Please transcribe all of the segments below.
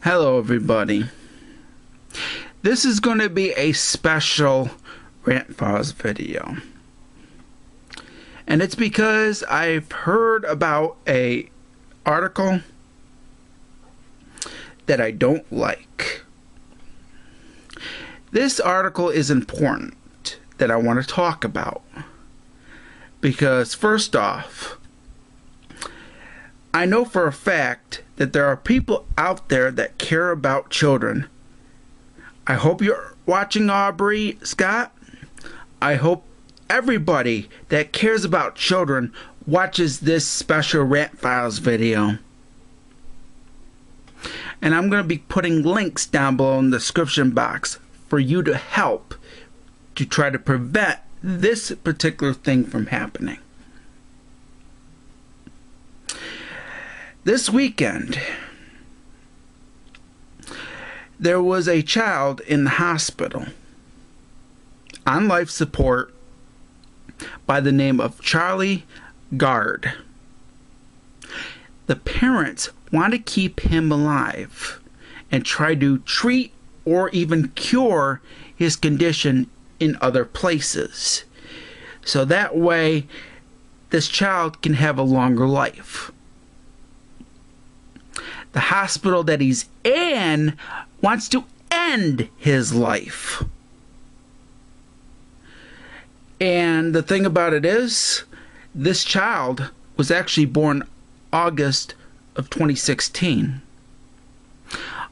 Hello everybody. This is going to be a special Rant Files video. And it's because I've heard about a article that I don't like. This article is important that I want to talk about. Because first off, I know for a fact that there are people out there that care about children. I hope you're watching, Aubrey, Scott. I hope everybody that cares about children watches this special Rant Files video. And I'm going to be putting links down below in the description box for you to help to try to prevent this particular thing from happening. This weekend, there was a child in the hospital on life support by the name of Charles Gard. The parents want to keep him alive and try to treat or even cure his condition in other places. So that way, this child can have a longer life. The hospital that he's in wants to end his life. And the thing about it is, this child was actually born August of 2016.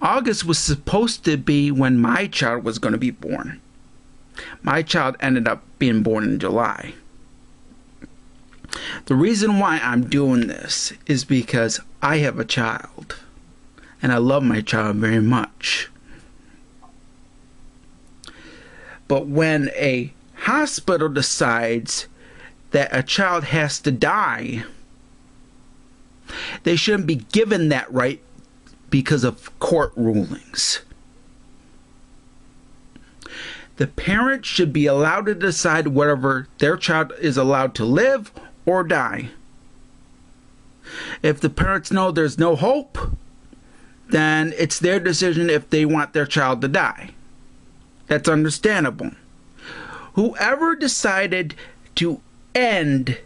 August was supposed to be when my child was going to be born. My child ended up being born in July. The reason why I'm doing this is because I have a child. And I love my child very much. But when a hospital decides that a child has to die, they shouldn't be given that right because of court rulings. The parents should be allowed to decide whether their child is allowed to live or die. If the parents know there's no hope, then it's their decision if they want their child to die. That's understandable. Whoever decided to end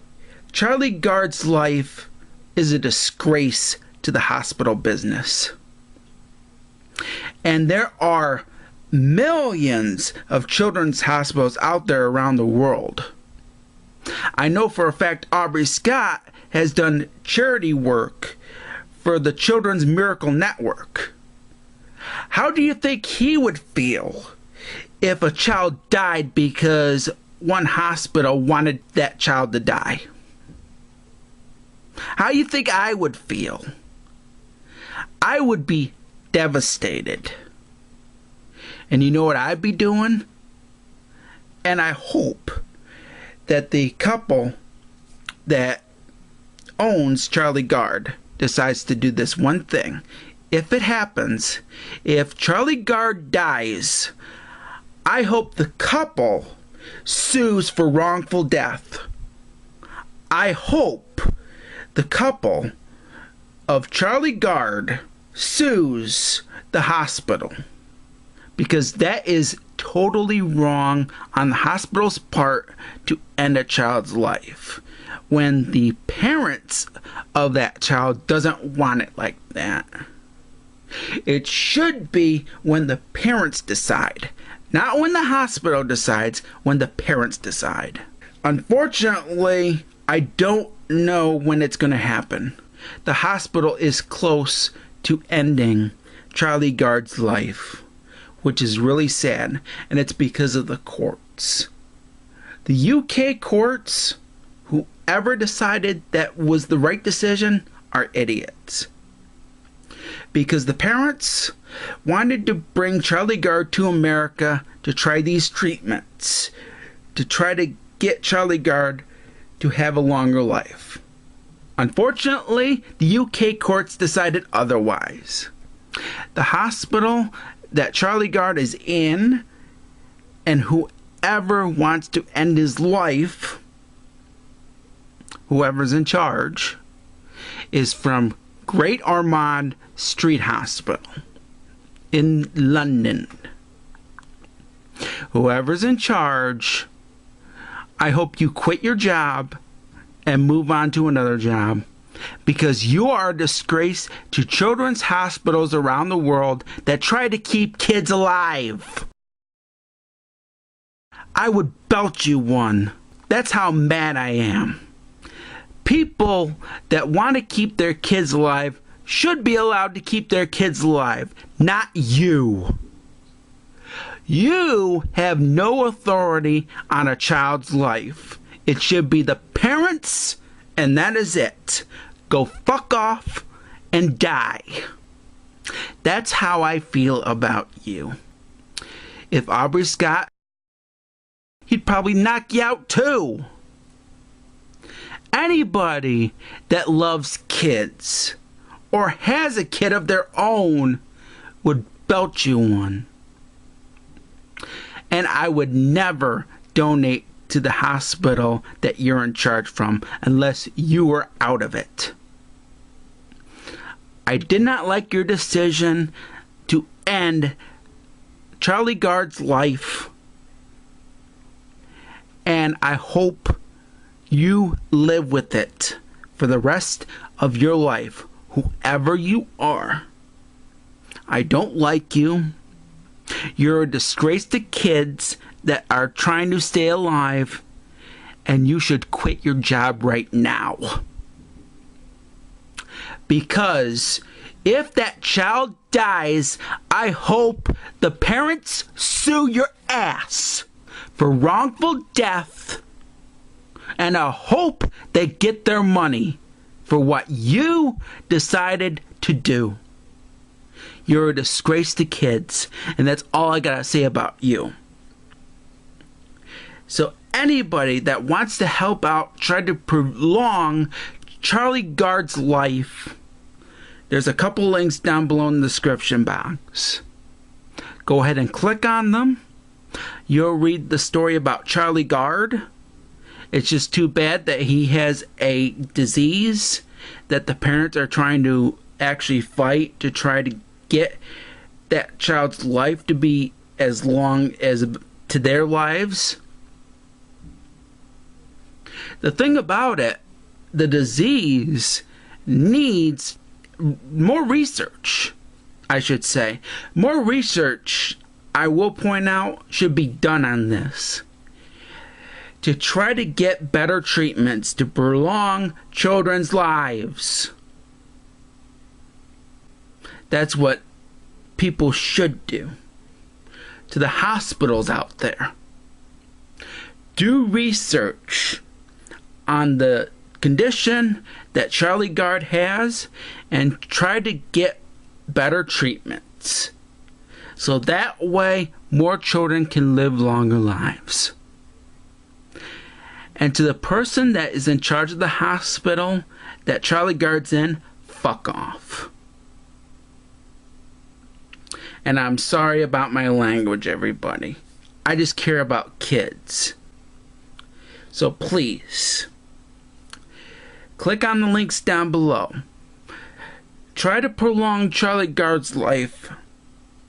Charles Gard's life is a disgrace to the hospital business. And there are millions of children's hospitals out there around the world. I know for a fact Aubrey Scott has done charity work for the Children's Miracle Network. How do you think he would feel if a child died because one hospital wanted that child to die? How do you think I would feel? I would be devastated. And you know what I'd be doing? And I hope that the couple that owns Charles Gard decides to do this one thing. If it happens, if Charles Gard dies, I hope the couple sues for wrongful death. I hope the couple of Charles Gard sues the hospital, because that is totally wrong on the hospital's part to end a child's life when the parents of that child doesn't want it like that. It should be when the parents decide, not when the hospital decides, when the parents decide. Unfortunately, I don't know when it's going to happen. The hospital is close to ending Charles Gard's life, which is really sad, and it's because of the courts. The UK courts, whoever decided that was the right decision, are idiots. Because the parents wanted to bring Charles Gard to America to try these treatments, to try to get Charles Gard to have a longer life. Unfortunately, the UK courts decided otherwise. The hospital that Charles Gard is in, and whoever wants to end his life, whoever's in charge, is from Great Ormand Street Hospital. in London. Whoever's in charge, I hope you quit your job and move on to another job, because you are a disgrace to children's hospitals around the world that try to keep kids alive. I would belt you one. That's how mad I am. People that want to keep their kids alive should be allowed to keep their kids alive, not you. You have no authority on a child's life. It should be the parents, and that is it. Go fuck off and die. That's how I feel about you. If Aubrey Scott, he'd probably knock you out too. Anybody that loves kids or has a kid of their own would belt you one. And I would never donate to the hospital that you're in charge from unless you were out of it. I did not like your decision to end Charlie Gard's life, and I hope you live with it for the rest of your life, whoever you are. I don't like you. You're a disgrace to kids that are trying to stay alive, and you should quit your job right now. Because if that child dies, I hope the parents sue your ass for wrongful death, and I hope they get their money for what you decided to do. You're a disgrace to kids, and that's all I gotta say about you. So anybody that wants to help out, try to prolong Charlie Gard's life, there's a couple links down below in the description box. Go ahead and click on them. You'll read the story about Charlie Gard. It's just too bad that he has a disease that the parents are trying to actually fight to try to get that child's life to be as long as to their lives. The thing about it, the disease needs more research, I should say. More research, I will point out, should be done on this to try to get better treatments to prolong children's lives. That's what people should do. To the hospitals out there, do research on the condition that Charlie Gard has and try to get better treatments, so that way more children can live longer lives. And to the person that is in charge of the hospital that Charlie Gard's in, fuck off. And I'm sorry about my language, everybody. I just care about kids. So please, click on the links down below. Try to prolong Charlie Gard's life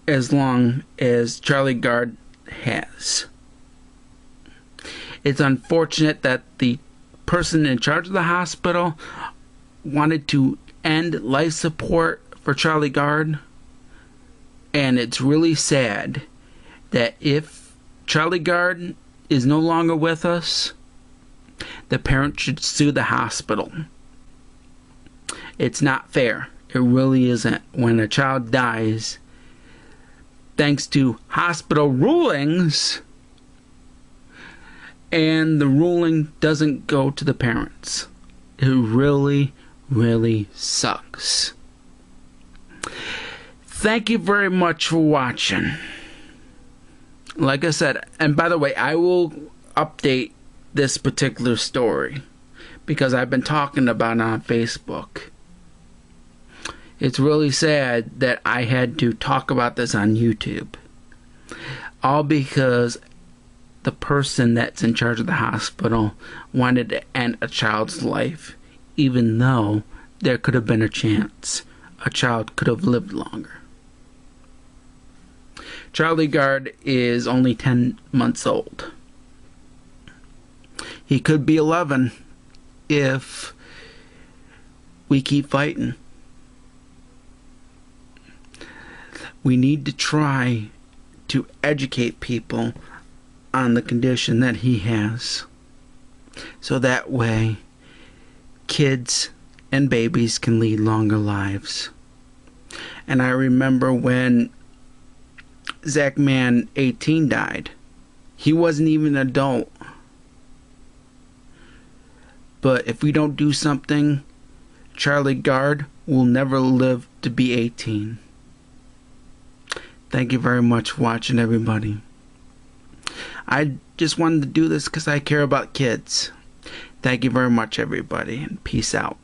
as long as Charlie Gard has. It's unfortunate that the person in charge of the hospital wanted to end life support for Charlie Gard. And it's really sad that if Charlie Gard is no longer with us, the parent should sue the hospital. It's not fair. It really isn't. When a child dies, thanks to hospital rulings, and the ruling doesn't go to the parents. It really, really sucks. Thank you very much for watching. Like I said, and by the way, I will update this particular story because I've been talking about it on Facebook. It's really sad that I had to talk about this on YouTube. All because the person that's in charge of the hospital wanted to end a child's life, even though there could have been a chance a child could have lived longer. Charlie Gard is only 10 months old. He could be 11 if we keep fighting. We need to try to educate people on the condition that he has, so that way kids and babies can lead longer lives. And I remember when Zach Man 18 died. He wasn't even an adult. But if we don't do something, Charlie Gard will never live to be 18. Thank you very much for watching, everybody. I just wanted to do this because I care about kids. Thank you very much, everybody, and peace out.